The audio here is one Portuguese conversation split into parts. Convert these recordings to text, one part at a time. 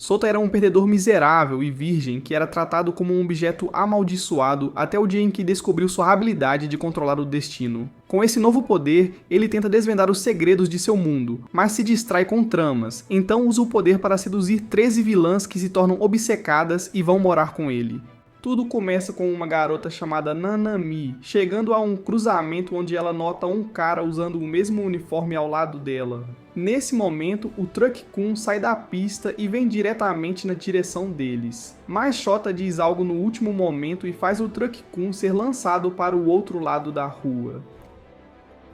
Sota era um perdedor miserável e virgem que era tratado como um objeto amaldiçoado até o dia em que descobriu sua habilidade de controlar o destino. Com esse novo poder, ele tenta desvendar os segredos de seu mundo, mas se distrai com tramas, então usa o poder para seduzir 13 vilãs que se tornam obcecadas e vão morar com ele. Tudo começa com uma garota chamada Nanami, chegando a um cruzamento onde ela nota um cara usando o mesmo uniforme ao lado dela. Nesse momento, o Truck-kun sai da pista e vem diretamente na direção deles. Mas Shota diz algo no último momento e faz o Truck-kun ser lançado para o outro lado da rua.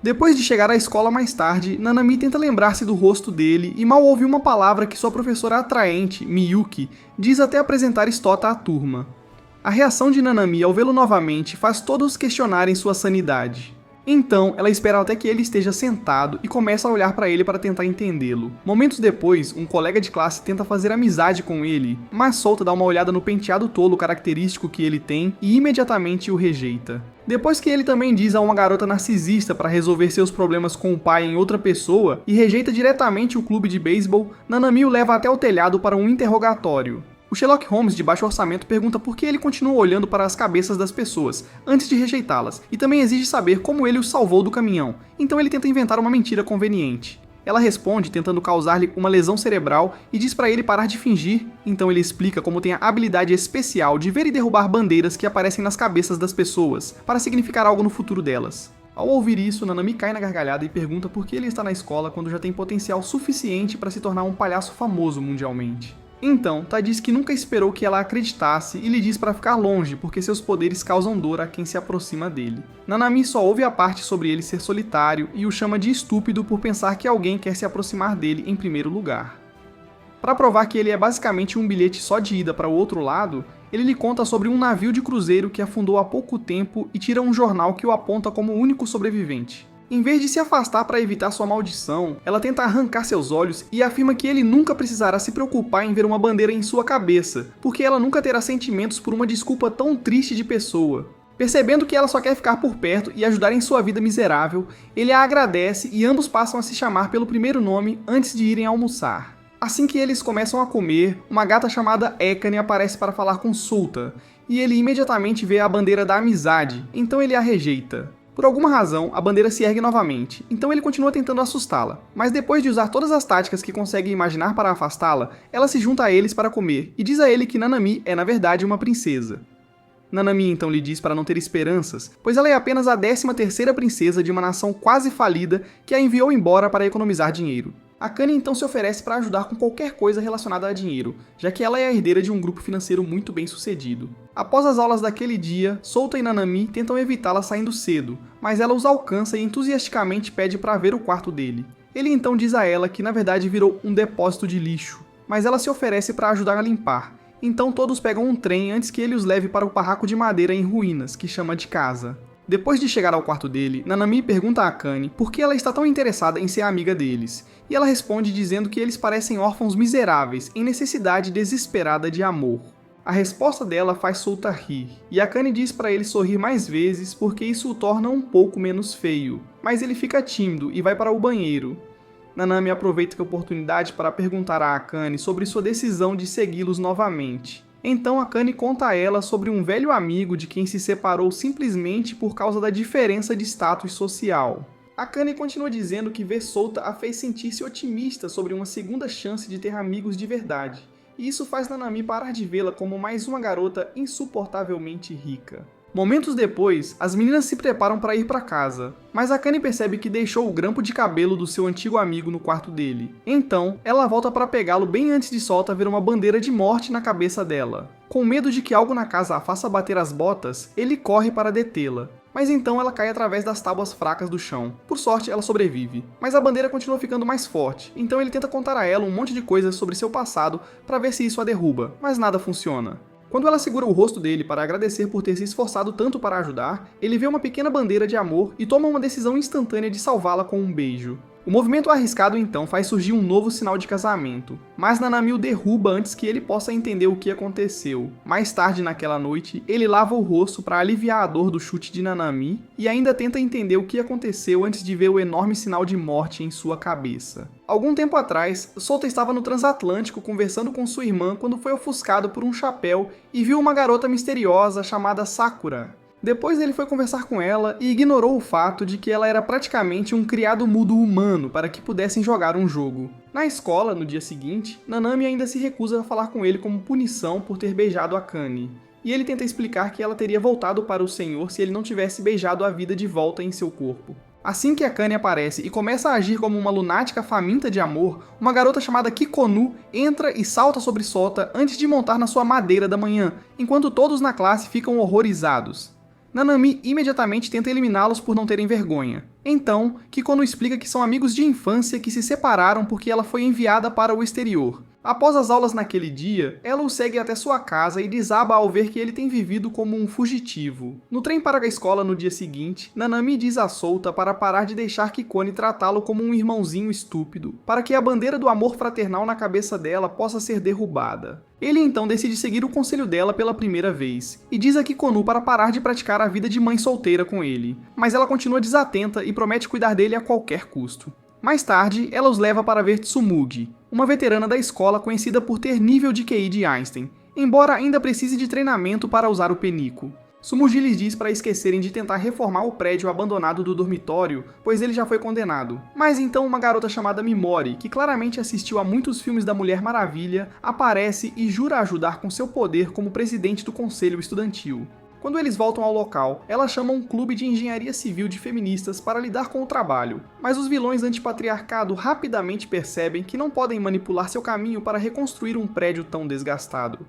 Depois de chegar à escola mais tarde, Nanami tenta lembrar-se do rosto dele e mal ouve uma palavra que sua professora atraente, Miyuki, diz até apresentar Stota à turma. A reação de Nanami ao vê-lo novamente faz todos questionarem sua sanidade. Então, ela espera até que ele esteja sentado e começa a olhar para ele para tentar entendê-lo. Momentos depois, um colega de classe tenta fazer amizade com ele, mas Sota dá uma olhada no penteado tolo característico que ele tem e imediatamente o rejeita. Depois que ele também diz a uma garota narcisista para resolver seus problemas com o pai em outra pessoa e rejeita diretamente o clube de beisebol, Nanami o leva até o telhado para um interrogatório. O Sherlock Holmes de baixo orçamento pergunta por que ele continua olhando para as cabeças das pessoas, antes de rejeitá-las, e também exige saber como ele os salvou do caminhão, então ele tenta inventar uma mentira conveniente. Ela responde tentando causar-lhe uma lesão cerebral e diz para ele parar de fingir, então ele explica como tem a habilidade especial de ver e derrubar bandeiras que aparecem nas cabeças das pessoas, para significar algo no futuro delas. Ao ouvir isso, Nanami cai na gargalhada e pergunta por que ele está na escola quando já tem potencial suficiente para se tornar um palhaço famoso mundialmente. Então, Ta diz que nunca esperou que ela acreditasse e lhe diz para ficar longe porque seus poderes causam dor a quem se aproxima dele. Nanami só ouve a parte sobre ele ser solitário e o chama de estúpido por pensar que alguém quer se aproximar dele em primeiro lugar. Para provar que ele é basicamente um bilhete só de ida para o outro lado, ele lhe conta sobre um navio de cruzeiro que afundou há pouco tempo e tira um jornal que o aponta como o único sobrevivente. Em vez de se afastar para evitar sua maldição, ela tenta arrancar seus olhos e afirma que ele nunca precisará se preocupar em ver uma bandeira em sua cabeça, porque ela nunca terá sentimentos por uma desculpa tão triste de pessoa. Percebendo que ela só quer ficar por perto e ajudar em sua vida miserável, ele a agradece e ambos passam a se chamar pelo primeiro nome antes de irem almoçar. Assim que eles começam a comer, uma gata chamada Ekane aparece para falar com Sota, e ele imediatamente vê a bandeira da amizade, então ele a rejeita. Por alguma razão, a bandeira se ergue novamente, então ele continua tentando assustá-la, mas depois de usar todas as táticas que consegue imaginar para afastá-la, ela se junta a eles para comer e diz a ele que Nanami é na verdade uma princesa. Nanami então lhe diz para não ter esperanças, pois ela é apenas a 13ª princesa de uma nação quase falida que a enviou embora para economizar dinheiro. Akane então se oferece para ajudar com qualquer coisa relacionada a dinheiro, já que ela é a herdeira de um grupo financeiro muito bem sucedido. Após as aulas daquele dia, Sota e Nanami tentam evitá-la saindo cedo, mas ela os alcança e entusiasticamente pede para ver o quarto dele. Ele então diz a ela que na verdade virou um depósito de lixo, mas ela se oferece para ajudar a limpar. Então todos pegam um trem antes que ele os leve para o barraco de madeira em ruínas, que chama de casa. Depois de chegar ao quarto dele, Nanami pergunta a Akane por que ela está tão interessada em ser amiga deles, e ela responde dizendo que eles parecem órfãos miseráveis em necessidade desesperada de amor. A resposta dela faz Sota rir, e Akane diz para ele sorrir mais vezes porque isso o torna um pouco menos feio, mas ele fica tímido e vai para o banheiro. Nanami aproveita a oportunidade para perguntar a Akane sobre sua decisão de segui-los novamente. Então Akane conta a ela sobre um velho amigo de quem se separou simplesmente por causa da diferença de status social. Akane continua dizendo que ver Sota a fez sentir-se otimista sobre uma segunda chance de ter amigos de verdade, e isso faz Nanami parar de vê-la como mais uma garota insuportavelmente rica. Momentos depois, as meninas se preparam para ir para casa, mas Akane percebe que deixou o grampo de cabelo do seu antigo amigo no quarto dele. Então, ela volta para pegá-lo bem antes de Sota ver uma bandeira de morte na cabeça dela. Com medo de que algo na casa a faça bater as botas, ele corre para detê-la. Mas então ela cai através das tábuas fracas do chão. Por sorte, ela sobrevive. Mas a bandeira continua ficando mais forte, então ele tenta contar a ela um monte de coisas sobre seu passado para ver se isso a derruba, mas nada funciona. Quando ela segura o rosto dele para agradecer por ter se esforçado tanto para ajudar, ele vê uma pequena bandeira de amor e toma uma decisão instantânea de salvá-la com um beijo. O movimento arriscado então faz surgir um novo sinal de casamento, mas Nanami o derruba antes que ele possa entender o que aconteceu. Mais tarde naquela noite, ele lava o rosto para aliviar a dor do chute de Nanami e ainda tenta entender o que aconteceu antes de ver o enorme sinal de morte em sua cabeça. Algum tempo atrás, Sota estava no transatlântico conversando com sua irmã quando foi ofuscado por um chapéu e viu uma garota misteriosa chamada Sakura. Depois ele foi conversar com ela e ignorou o fato de que ela era praticamente um criado mudo humano para que pudessem jogar um jogo. Na escola, no dia seguinte, Nanami ainda se recusa a falar com ele como punição por ter beijado Akane. E ele tenta explicar que ela teria voltado para o Senhor se ele não tivesse beijado a vida de volta em seu corpo. Assim que Akane aparece e começa a agir como uma lunática faminta de amor, uma garota chamada Kikonu entra e salta sobre Sota antes de montar na sua madeira da manhã, enquanto todos na classe ficam horrorizados. Nanami imediatamente tenta eliminá-los por não terem vergonha. Então, Kikonu explica que são amigos de infância que se separaram porque ela foi enviada para o exterior. Após as aulas naquele dia, ela o segue até sua casa e desaba ao ver que ele tem vivido como um fugitivo. No trem para a escola no dia seguinte, Nanami diz a Sota para parar de deixar Kikone tratá-lo como um irmãozinho estúpido, para que a bandeira do amor fraternal na cabeça dela possa ser derrubada. Ele então decide seguir o conselho dela pela primeira vez, e diz a Kikonu para parar de praticar a vida de mãe solteira com ele, mas ela continua desatenta e promete cuidar dele a qualquer custo. Mais tarde, ela os leva para ver Tsumugi, uma veterana da escola conhecida por ter nível de QI de Einstein, embora ainda precise de treinamento para usar o penico. Tsumugi lhes diz para esquecerem de tentar reformar o prédio abandonado do dormitório, pois ele já foi condenado. Mas então uma garota chamada Mimori, que claramente assistiu a muitos filmes da Mulher Maravilha, aparece e jura ajudar com seu poder como presidente do conselho estudantil. Quando eles voltam ao local, ela chama um clube de engenharia civil de feministas para lidar com o trabalho, mas os vilões antipatriarcado rapidamente percebem que não podem manipular seu caminho para reconstruir um prédio tão desgastado.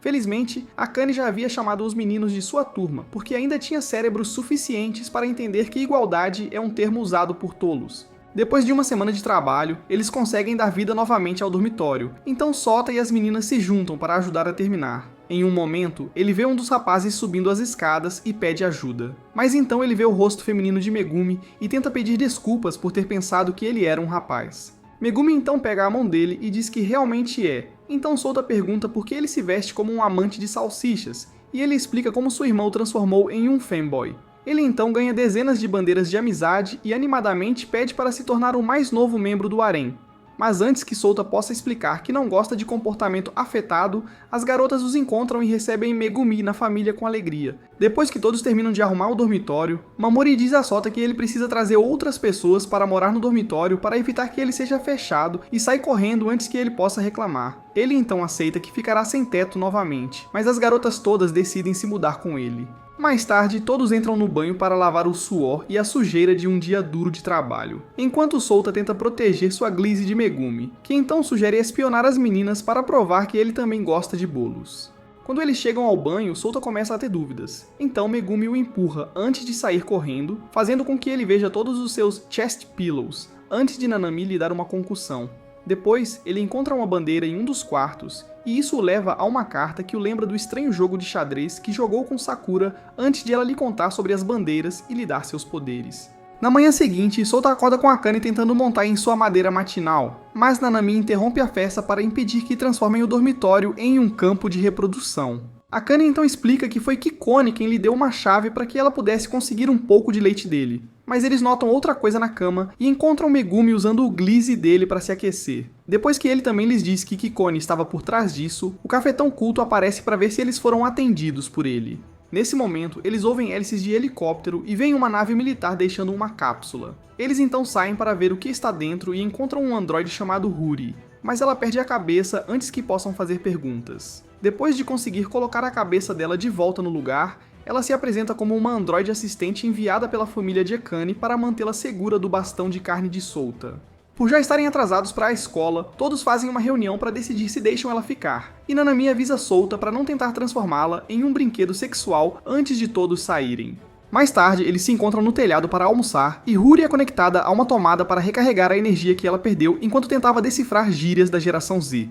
Felizmente, Akane já havia chamado os meninos de sua turma, porque ainda tinha cérebros suficientes para entender que igualdade é um termo usado por tolos. Depois de uma semana de trabalho, eles conseguem dar vida novamente ao dormitório, então Sota e as meninas se juntam para ajudar a terminar. Em um momento, ele vê um dos rapazes subindo as escadas e pede ajuda. Mas então ele vê o rosto feminino de Megumi e tenta pedir desculpas por ter pensado que ele era um rapaz. Megumi então pega a mão dele e diz que realmente é. Então Sota pergunta por que ele se veste como um amante de salsichas, e ele explica como sua irmã o transformou em um fanboy. Ele então ganha dezenas de bandeiras de amizade e animadamente pede para se tornar o mais novo membro do harém. Mas antes que Sota possa explicar que não gosta de comportamento afetado, as garotas os encontram e recebem Megumi na família com alegria. Depois que todos terminam de arrumar o dormitório, Mamori diz a Sota que ele precisa trazer outras pessoas para morar no dormitório para evitar que ele seja fechado e sai correndo antes que ele possa reclamar. Ele então aceita que ficará sem teto novamente, mas as garotas todas decidem se mudar com ele. Mais tarde, todos entram no banho para lavar o suor e a sujeira de um dia duro de trabalho, enquanto Sota tenta proteger sua Glize de Megumi, que então sugere espionar as meninas para provar que ele também gosta de bolos. Quando eles chegam ao banho, Sota começa a ter dúvidas, então Megumi o empurra antes de sair correndo, fazendo com que ele veja todos os seus chest pillows, antes de Nanami lhe dar uma concussão. Depois, ele encontra uma bandeira em um dos quartos, e isso o leva a uma carta que o lembra do estranho jogo de xadrez que jogou com Sakura antes de ela lhe contar sobre as bandeiras e lhe dar seus poderes. Na manhã seguinte, Sota acorda com Akane tentando montar em sua madeira matinal, mas Nanami interrompe a festa para impedir que transformem o dormitório em um campo de reprodução. Akane então explica que foi Kikone quem lhe deu uma chave para que ela pudesse conseguir um pouco de leite dele. Mas eles notam outra coisa na cama e encontram Megumi usando o Glize dele para se aquecer. Depois que ele também lhes diz que Kikone estava por trás disso, o cafetão culto aparece para ver se eles foram atendidos por ele. Nesse momento, eles ouvem hélices de helicóptero e veem uma nave militar deixando uma cápsula. Eles então saem para ver o que está dentro e encontram um androide chamado Huri, mas ela perde a cabeça antes que possam fazer perguntas. Depois de conseguir colocar a cabeça dela de volta no lugar, ela se apresenta como uma androide assistente enviada pela família de Akane para mantê-la segura do bastão de carne de Sota. Por já estarem atrasados para a escola, todos fazem uma reunião para decidir se deixam ela ficar, e Nanami avisa Sota para não tentar transformá-la em um brinquedo sexual antes de todos saírem. Mais tarde, eles se encontram no telhado para almoçar, e Huri é conectada a uma tomada para recarregar a energia que ela perdeu enquanto tentava decifrar gírias da geração Z.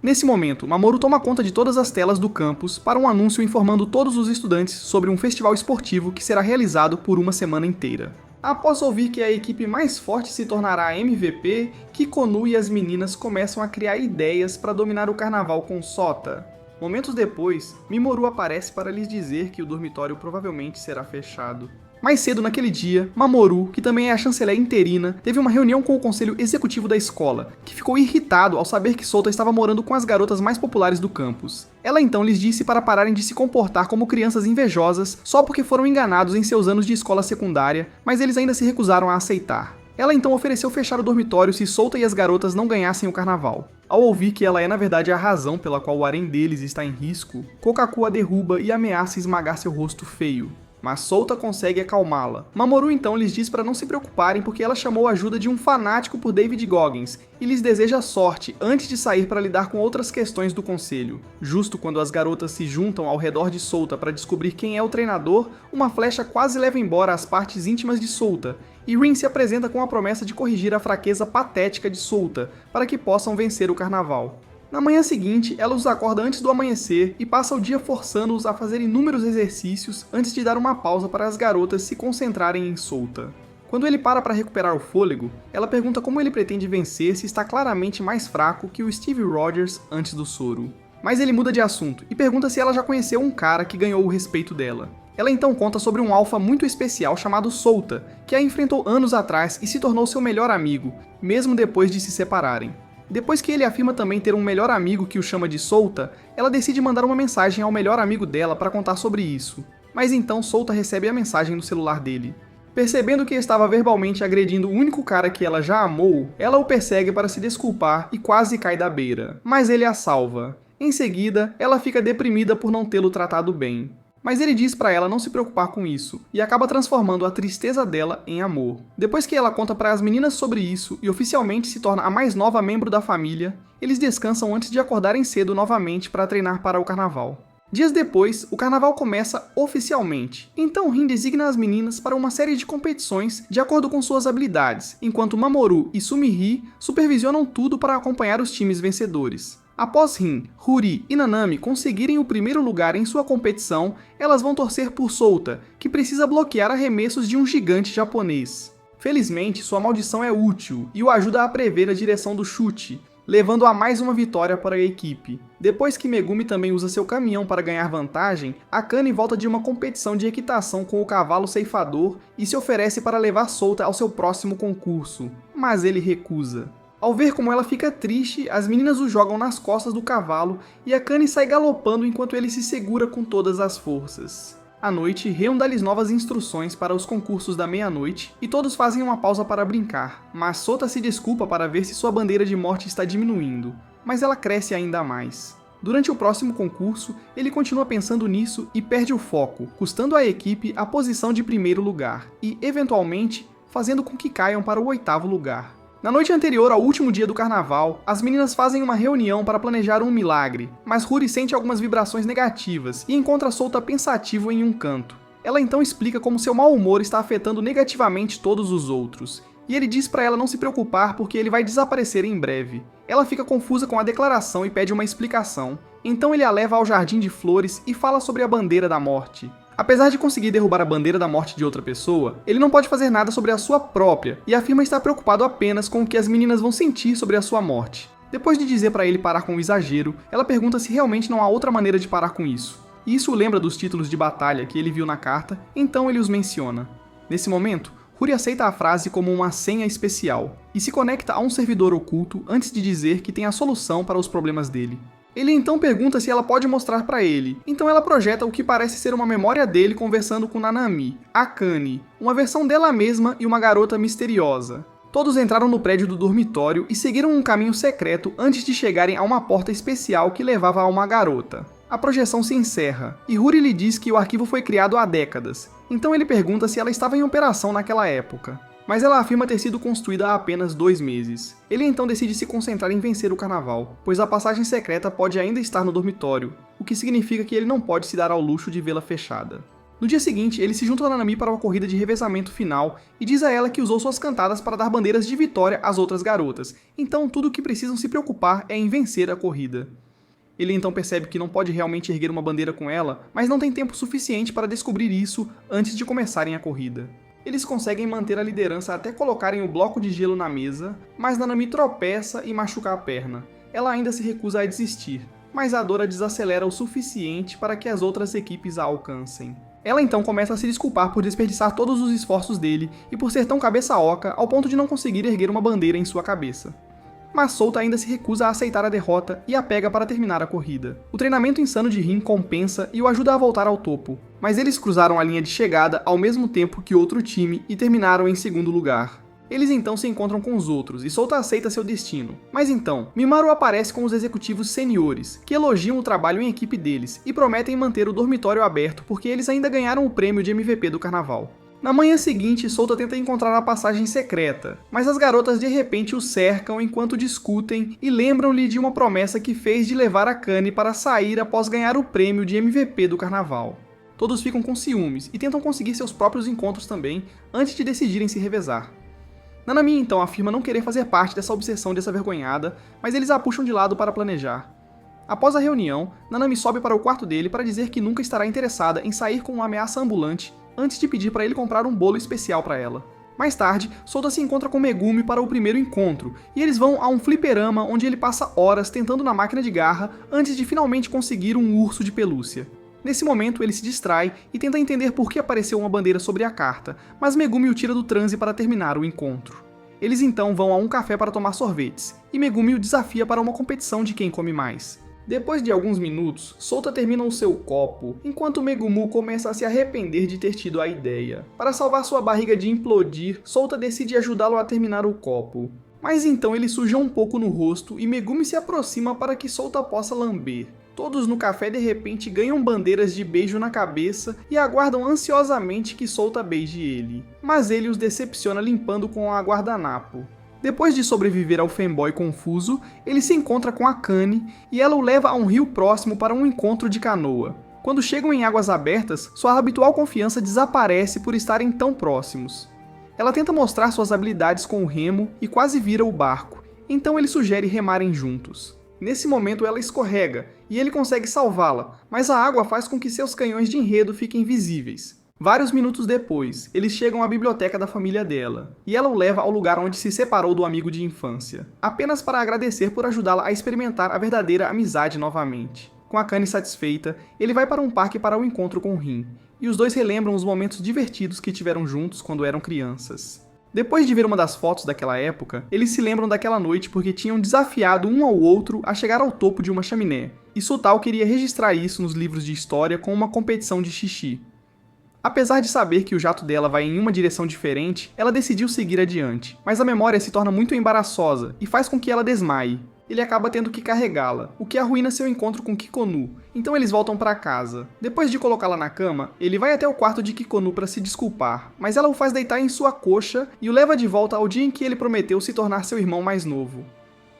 Nesse momento, Mamoru toma conta de todas as telas do campus para um anúncio informando todos os estudantes sobre um festival esportivo que será realizado por uma semana inteira. Após ouvir que a equipe mais forte se tornará a MVP, Kikonu e as meninas começam a criar ideias para dominar o carnaval com Sota. Momentos depois, Mimoru aparece para lhes dizer que o dormitório provavelmente será fechado. Mais cedo naquele dia, Mamoru, que também é a chanceler interina, teve uma reunião com o conselho executivo da escola, que ficou irritado ao saber que Souta estava morando com as garotas mais populares do campus. Ela então lhes disse para pararem de se comportar como crianças invejosas só porque foram enganados em seus anos de escola secundária, mas eles ainda se recusaram a aceitar. Ela então ofereceu fechar o dormitório se Souta e as garotas não ganhassem o carnaval. Ao ouvir que ela é na verdade a razão pela qual o harém deles está em risco, Kokaku a derruba e ameaça esmagar seu rosto feio. Mas Souta consegue acalmá-la. Mamoru então lhes diz para não se preocuparem porque ela chamou a ajuda de um fanático por David Goggins e lhes deseja sorte antes de sair para lidar com outras questões do conselho. Justo quando as garotas se juntam ao redor de Souta para descobrir quem é o treinador, uma flecha quase leva embora as partes íntimas de Souta, e Rin se apresenta com a promessa de corrigir a fraqueza patética de Souta para que possam vencer o carnaval. Na manhã seguinte, ela os acorda antes do amanhecer e passa o dia forçando-os a fazer inúmeros exercícios antes de dar uma pausa para as garotas se concentrarem em Souta. Quando ele para recuperar o fôlego, ela pergunta como ele pretende vencer se está claramente mais fraco que o Steve Rogers antes do soro. Mas ele muda de assunto e pergunta se ela já conheceu um cara que ganhou o respeito dela. Ela então conta sobre um alfa muito especial chamado Souta, que a enfrentou anos atrás e se tornou seu melhor amigo, mesmo depois de se separarem. Depois que ele afirma também ter um melhor amigo que o chama de Souta, ela decide mandar uma mensagem ao melhor amigo dela para contar sobre isso. Mas então Souta recebe a mensagem no celular dele. Percebendo que estava verbalmente agredindo o único cara que ela já amou, ela o persegue para se desculpar e quase cai da beira. Mas ele a salva. Em seguida, ela fica deprimida por não tê-lo tratado bem. Mas ele diz para ela não se preocupar com isso, e acaba transformando a tristeza dela em amor. Depois que ela conta para as meninas sobre isso e oficialmente se torna a mais nova membro da família, eles descansam antes de acordarem cedo novamente para treinar para o carnaval. Dias depois, o carnaval começa oficialmente, então Rin designa as meninas para uma série de competições de acordo com suas habilidades, enquanto Mamoru e Sumiri supervisionam tudo para acompanhar os times vencedores. Após Rin, Huri e Nanami conseguirem o primeiro lugar em sua competição, elas vão torcer por Souta, que precisa bloquear arremessos de um gigante japonês. Felizmente, sua maldição é útil e o ajuda a prever a direção do chute, levando a mais uma vitória para a equipe. Depois que Megumi também usa seu caminhão para ganhar vantagem, Akane volta de uma competição de equitação com o cavalo ceifador e se oferece para levar Souta ao seu próximo concurso, mas ele recusa. Ao ver como ela fica triste, as meninas o jogam nas costas do cavalo e Akane sai galopando enquanto ele se segura com todas as forças. À noite, Rion dá-lhes novas instruções para os concursos da meia-noite e todos fazem uma pausa para brincar, mas Souta se desculpa para ver se sua bandeira de morte está diminuindo, mas ela cresce ainda mais. Durante o próximo concurso, ele continua pensando nisso e perde o foco, custando à equipe a posição de primeiro lugar e, eventualmente, fazendo com que caiam para o 8º lugar. Na noite anterior ao último dia do carnaval, as meninas fazem uma reunião para planejar um milagre, mas Huri sente algumas vibrações negativas e encontra Souta pensativo em um canto. Ela então explica como seu mau humor está afetando negativamente todos os outros, e ele diz para ela não se preocupar porque ele vai desaparecer em breve. Ela fica confusa com a declaração e pede uma explicação, então ele a leva ao jardim de flores e fala sobre a bandeira da morte. Apesar de conseguir derrubar a bandeira da morte de outra pessoa, ele não pode fazer nada sobre a sua própria e afirma estar preocupado apenas com o que as meninas vão sentir sobre a sua morte. Depois de dizer para ele parar com o exagero, ela pergunta se realmente não há outra maneira de parar com isso. E isso o lembra dos títulos de batalha que ele viu na carta, então ele os menciona. Nesse momento, Huri aceita a frase como uma senha especial e se conecta a um servidor oculto antes de dizer que tem a solução para os problemas dele. Ele então pergunta se ela pode mostrar para ele, então ela projeta o que parece ser uma memória dele conversando com Nanami, Akane, uma versão dela mesma e uma garota misteriosa. Todos entraram no prédio do dormitório e seguiram um caminho secreto antes de chegarem a uma porta especial que levava a uma garota. A projeção se encerra, e Huri lhe diz que o arquivo foi criado há décadas, então ele pergunta se ela estava em operação naquela época. Mas ela afirma ter sido construída há apenas 2 meses. Ele então decide se concentrar em vencer o carnaval, pois a passagem secreta pode ainda estar no dormitório, o que significa que ele não pode se dar ao luxo de vê-la fechada. No dia seguinte, ele se junta a Nanami para uma corrida de revezamento final e diz a ela que usou suas cantadas para dar bandeiras de vitória às outras garotas, então tudo o que precisam se preocupar é em vencer a corrida. Ele então percebe que não pode realmente erguer uma bandeira com ela, mas não tem tempo suficiente para descobrir isso antes de começarem a corrida. Eles conseguem manter a liderança até colocarem o bloco de gelo na mesa, mas Nanami tropeça e machuca a perna. Ela ainda se recusa a desistir, mas a dor a desacelera o suficiente para que as outras equipes a alcancem. Ela então começa a se desculpar por desperdiçar todos os esforços dele e por ser tão cabeça oca ao ponto de não conseguir erguer uma bandeira em sua cabeça. Mas Souta ainda se recusa a aceitar a derrota e a pega para terminar a corrida. O treinamento insano de Rin compensa e o ajuda a voltar ao topo, mas eles cruzaram a linha de chegada ao mesmo tempo que outro time e terminaram em segundo lugar. Eles então se encontram com os outros e Souta aceita seu destino. Mas então, Mimaru aparece com os executivos seniores, que elogiam o trabalho em equipe deles e prometem manter o dormitório aberto porque eles ainda ganharam o prêmio de MVP do carnaval. Na manhã seguinte, Souta tenta encontrar a passagem secreta, mas as garotas de repente o cercam enquanto discutem e lembram-lhe de uma promessa que fez de levar a Kane para sair após ganhar o prêmio de MVP do carnaval. Todos ficam com ciúmes e tentam conseguir seus próprios encontros também, antes de decidirem se revezar. Nanami então afirma não querer fazer parte dessa obsessão dessa vergonhada, mas eles a puxam de lado para planejar. Após a reunião, Nanami sobe para o quarto dele para dizer que nunca estará interessada em sair com uma ameaça ambulante, antes de pedir para ele comprar um bolo especial para ela. Mais tarde, Souta se encontra com Megumi para o primeiro encontro, e eles vão a um fliperama onde ele passa horas tentando na máquina de garra antes de finalmente conseguir um urso de pelúcia. Nesse momento, ele se distrai e tenta entender por que apareceu uma bandeira sobre a carta, mas Megumi o tira do transe para terminar o encontro. Eles então vão a um café para tomar sorvetes, e Megumi o desafia para uma competição de quem come mais. Depois de alguns minutos, Souta termina o seu copo, enquanto Megumu começa a se arrepender de ter tido a ideia. Para salvar sua barriga de implodir, Souta decide ajudá-lo a terminar o copo. Mas então ele suja um pouco no rosto e Megumi se aproxima para que Souta possa lamber. Todos no café de repente ganham bandeiras de beijo na cabeça e aguardam ansiosamente que Souta beije ele. Mas ele os decepciona limpando com a guardanapo. Depois de sobreviver ao fanboy confuso, ele se encontra com a Kane e ela o leva a um rio próximo para um encontro de canoa. Quando chegam em águas abertas, sua habitual confiança desaparece por estarem tão próximos. Ela tenta mostrar suas habilidades com o remo e quase vira o barco, então ele sugere remarem juntos. Nesse momento ela escorrega, e ele consegue salvá-la, mas a água faz com que seus canhões de enredo fiquem visíveis. Vários minutos depois, eles chegam à biblioteca da família dela, e ela o leva ao lugar onde se separou do amigo de infância, apenas para agradecer por ajudá-la a experimentar a verdadeira amizade novamente. Com a Kane satisfeita, ele vai para um parque para o encontro com Rin, e os dois relembram os momentos divertidos que tiveram juntos quando eram crianças. Depois de ver uma das fotos daquela época, eles se lembram daquela noite porque tinham desafiado um ao outro a chegar ao topo de uma chaminé, e Sutal queria registrar isso nos livros de história com uma competição de xixi. Apesar de saber que o jato dela vai em uma direção diferente, ela decidiu seguir adiante, mas a memória se torna muito embaraçosa e faz com que ela desmaie. Ele acaba tendo que carregá-la, o que arruína seu encontro com Kikonu, então eles voltam para casa. Depois de colocá-la na cama, ele vai até o quarto de Kikonu para se desculpar, mas ela o faz deitar em sua coxa e o leva de volta ao dia em que ele prometeu se tornar seu irmão mais novo.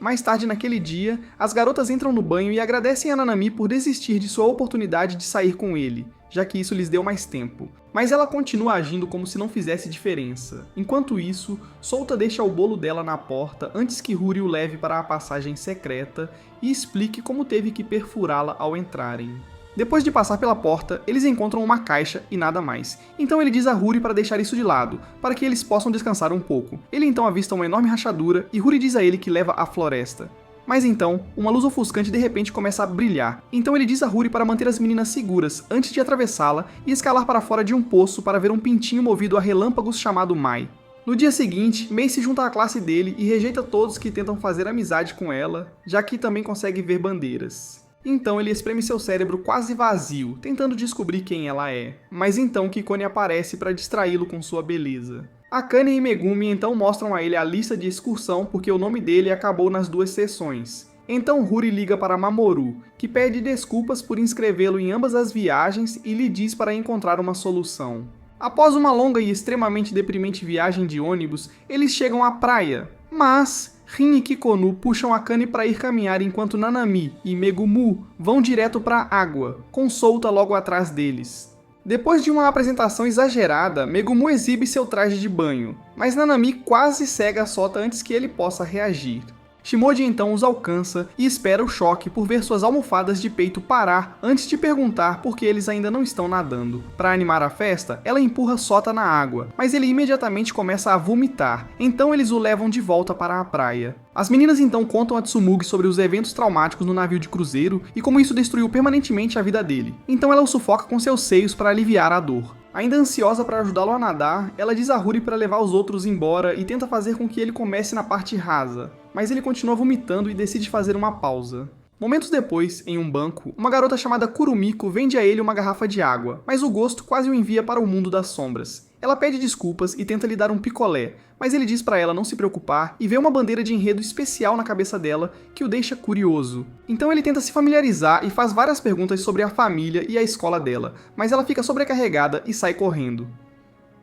Mais tarde naquele dia, as garotas entram no banho e agradecem a Nanami por desistir de sua oportunidade de sair com ele, já que isso lhes deu mais tempo. Mas ela continua agindo como se não fizesse diferença. Enquanto isso, Souta deixa o bolo dela na porta antes que Huri o leve para a passagem secreta e explique como teve que perfurá-la ao entrarem. Depois de passar pela porta, eles encontram uma caixa e nada mais. Então ele diz a Huri para deixar isso de lado, para que eles possam descansar um pouco. Ele então avista uma enorme rachadura e Huri diz a ele que leva à floresta. Mas então, uma luz ofuscante de repente começa a brilhar. Então ele diz a Huri para manter as meninas seguras antes de atravessá-la e escalar para fora de um poço para ver um pintinho movido a relâmpagos chamado Mai. No dia seguinte, Mei se junta à classe dele e rejeita todos que tentam fazer amizade com ela, já que também consegue ver bandeiras. Então ele espreme seu cérebro quase vazio, tentando descobrir quem ela é. Mas então Kikone aparece para distraí-lo com sua beleza. Akane e Megumi então mostram a ele a lista de excursão porque o nome dele acabou nas 2 sessões. Então Huri liga para Mamoru, que pede desculpas por inscrevê-lo em ambas as viagens e lhe diz para encontrar uma solução. Após uma longa e extremamente deprimente viagem de ônibus, eles chegam à praia, mas Rin e Kikonu puxam Akane para ir caminhar enquanto Nanami e Megumu vão direto para a água, com Souta logo atrás deles. Depois de uma apresentação exagerada, Megumu exibe seu traje de banho, mas Nanami quase cega Souta antes que ele possa reagir. Shimoji então os alcança e espera o choque por ver suas almofadas de peito parar antes de perguntar por que eles ainda não estão nadando. Para animar a festa, ela empurra Sota na água, mas ele imediatamente começa a vomitar, então eles o levam de volta para a praia. As meninas então contam a Tsumugi sobre os eventos traumáticos no navio de cruzeiro e como isso destruiu permanentemente a vida dele. Então ela o sufoca com seus seios para aliviar a dor. Ainda ansiosa para ajudá-lo a nadar, ela diz a Ruri para levar os outros embora e tenta fazer com que ele comece na parte rasa, mas ele continua vomitando e decide fazer uma pausa. Momentos depois, em um banco, uma garota chamada Kurumiko vende a ele uma garrafa de água, mas o gosto quase o envia para o mundo das sombras. Ela pede desculpas e tenta lhe dar um picolé, mas ele diz para ela não se preocupar e vê uma bandeira de enredo especial na cabeça dela que o deixa curioso. Então ele tenta se familiarizar e faz várias perguntas sobre a família e a escola dela, mas ela fica sobrecarregada e sai correndo.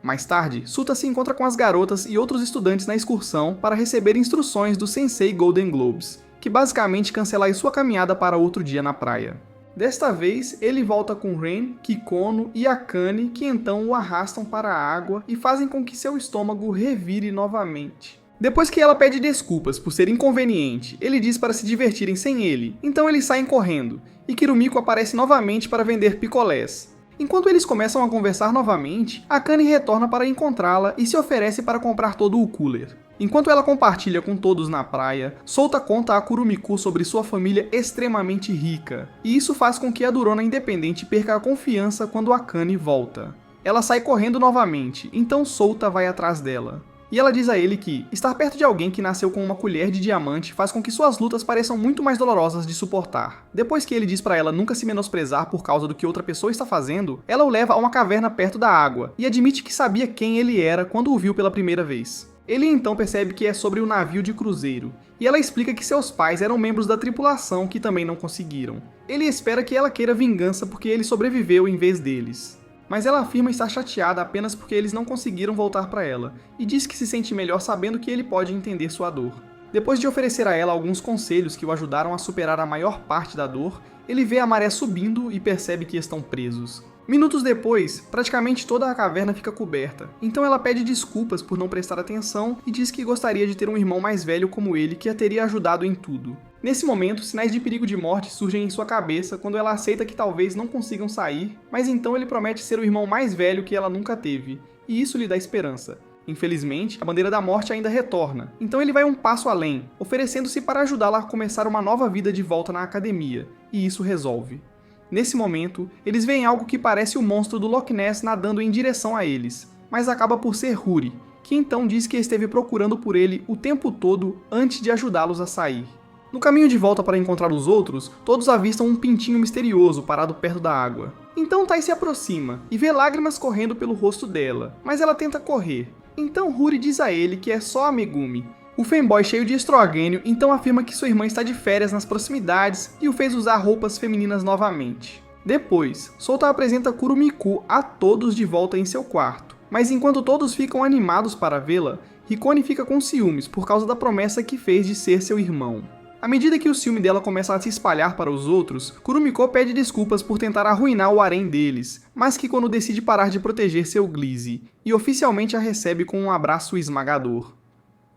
Mais tarde, Suta se encontra com as garotas e outros estudantes na excursão para receber instruções do Sensei Golden Globes, que basicamente cancela sua caminhada para outro dia na praia. Desta vez, ele volta com Ren, Kikono e Akane, que então o arrastam para a água e fazem com que seu estômago revire novamente. Depois que ela pede desculpas por ser inconveniente, ele diz para se divertirem sem ele, então eles saem correndo, e Kurumiko aparece novamente para vender picolés. Enquanto eles começam a conversar novamente, Akane retorna para encontrá-la e se oferece para comprar todo o cooler. Enquanto ela compartilha com todos na praia, Souta conta a Kurumiko sobre sua família extremamente rica, e isso faz com que a Durona Independente perca a confiança quando Akane volta. Ela sai correndo novamente, então Souta vai atrás dela. E ela diz a ele que estar perto de alguém que nasceu com uma colher de diamante faz com que suas lutas pareçam muito mais dolorosas de suportar. Depois que ele diz para ela nunca se menosprezar por causa do que outra pessoa está fazendo, ela o leva a uma caverna perto da água, e admite que sabia quem ele era quando o viu pela primeira vez. Ele então percebe que é sobre o navio de cruzeiro, e ela explica que seus pais eram membros da tripulação que também não conseguiram. Ele espera que ela queira vingança porque ele sobreviveu em vez deles. Mas ela afirma estar chateada apenas porque eles não conseguiram voltar para ela, e diz que se sente melhor sabendo que ele pode entender sua dor. Depois de oferecer a ela alguns conselhos que o ajudaram a superar a maior parte da dor, ele vê a maré subindo e percebe que estão presos. Minutos depois, praticamente toda a caverna fica coberta, então ela pede desculpas por não prestar atenção e diz que gostaria de ter um irmão mais velho como ele que a teria ajudado em tudo. Nesse momento, sinais de perigo de morte surgem em sua cabeça quando ela aceita que talvez não consigam sair, mas então ele promete ser o irmão mais velho que ela nunca teve, e isso lhe dá esperança. Infelizmente, a bandeira da morte ainda retorna, então ele vai um passo além, oferecendo-se para ajudá-la a começar uma nova vida de volta na academia, e isso resolve. Nesse momento, eles veem algo que parece o monstro do Loch Ness nadando em direção a eles, mas acaba por ser Ruri, que então diz que esteve procurando por ele o tempo todo antes de ajudá-los a sair. No caminho de volta para encontrar os outros, todos avistam um pintinho misterioso parado perto da água. Então Tai se aproxima e vê lágrimas correndo pelo rosto dela, mas ela tenta correr. Então Ruri diz a ele que é só a Megumi. O fanboy cheio de estrogênio então afirma que sua irmã está de férias nas proximidades e o fez usar roupas femininas novamente. Depois, Souta apresenta Kurumiko a todos de volta em seu quarto, mas enquanto todos ficam animados para vê-la, Hikone fica com ciúmes por causa da promessa que fez de ser seu irmão. À medida que o ciúme dela começa a se espalhar para os outros, Kurumiko pede desculpas por tentar arruinar o harém deles, mas Kikono decide parar de proteger seu Gliese, e oficialmente a recebe com um abraço esmagador.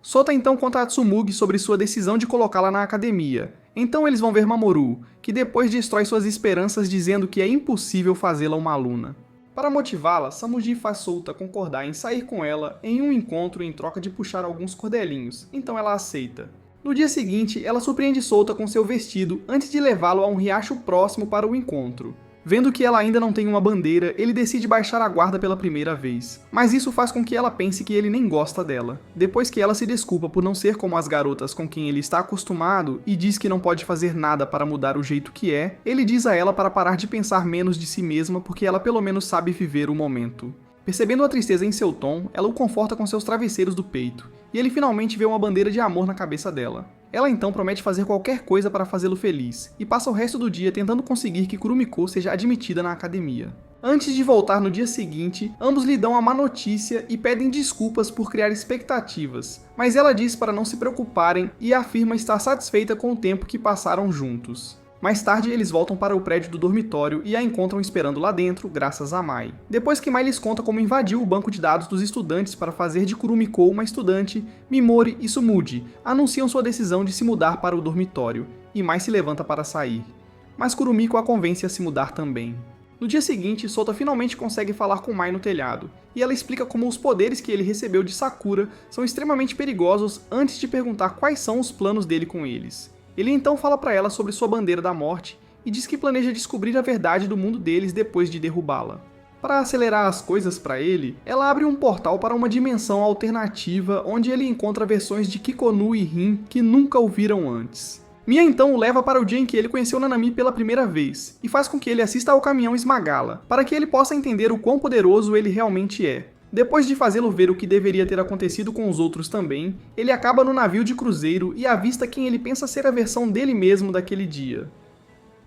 Souta então conta a Tsumugi sobre sua decisão de colocá-la na academia, então eles vão ver Mamoru, que depois destrói suas esperanças dizendo que é impossível fazê-la uma aluna. Para motivá-la, Samuji faz Souta concordar em sair com ela em um encontro em troca de puxar alguns cordelinhos, então ela aceita. No dia seguinte, ela surpreende Souta com seu vestido antes de levá-lo a um riacho próximo para o encontro. Vendo que ela ainda não tem uma bandeira, ele decide baixar a guarda pela primeira vez. Mas isso faz com que ela pense que ele nem gosta dela. Depois que ela se desculpa por não ser como as garotas com quem ele está acostumado e diz que não pode fazer nada para mudar o jeito que é, ele diz a ela para parar de pensar menos de si mesma porque ela pelo menos sabe viver o momento. Percebendo a tristeza em seu tom, ela o conforta com seus travesseiros do peito, e ele finalmente vê uma bandeira de amor na cabeça dela. Ela então promete fazer qualquer coisa para fazê-lo feliz, e passa o resto do dia tentando conseguir que Kurumiko seja admitida na academia. Antes de voltar no dia seguinte, ambos lhe dão a má notícia e pedem desculpas por criar expectativas, mas ela diz para não se preocuparem e afirma estar satisfeita com o tempo que passaram juntos. Mais tarde, eles voltam para o prédio do dormitório e a encontram esperando lá dentro, graças a Mai. Depois que Mai lhes conta como invadiu o banco de dados dos estudantes para fazer de Kurumiko uma estudante, Mimori e Sumuji anunciam sua decisão de se mudar para o dormitório, e Mai se levanta para sair. Mas Kurumiko a convence a se mudar também. No dia seguinte, Sota finalmente consegue falar com Mai no telhado, e ela explica como os poderes que ele recebeu de Sakura são extremamente perigosos antes de perguntar quais são os planos dele com eles. Ele então fala para ela sobre sua bandeira da morte e diz que planeja descobrir a verdade do mundo deles depois de derrubá-la. Para acelerar as coisas para ele, ela abre um portal para uma dimensão alternativa onde ele encontra versões de Kikonu e Rin que nunca o viram antes. Mia então o leva para o dia em que ele conheceu Nanami pela primeira vez, e faz com que ele assista ao caminhão esmagá-la, para que ele possa entender o quão poderoso ele realmente é. Depois de fazê-lo ver o que deveria ter acontecido com os outros também, ele acaba no navio de cruzeiro e avista quem ele pensa ser a versão dele mesmo daquele dia.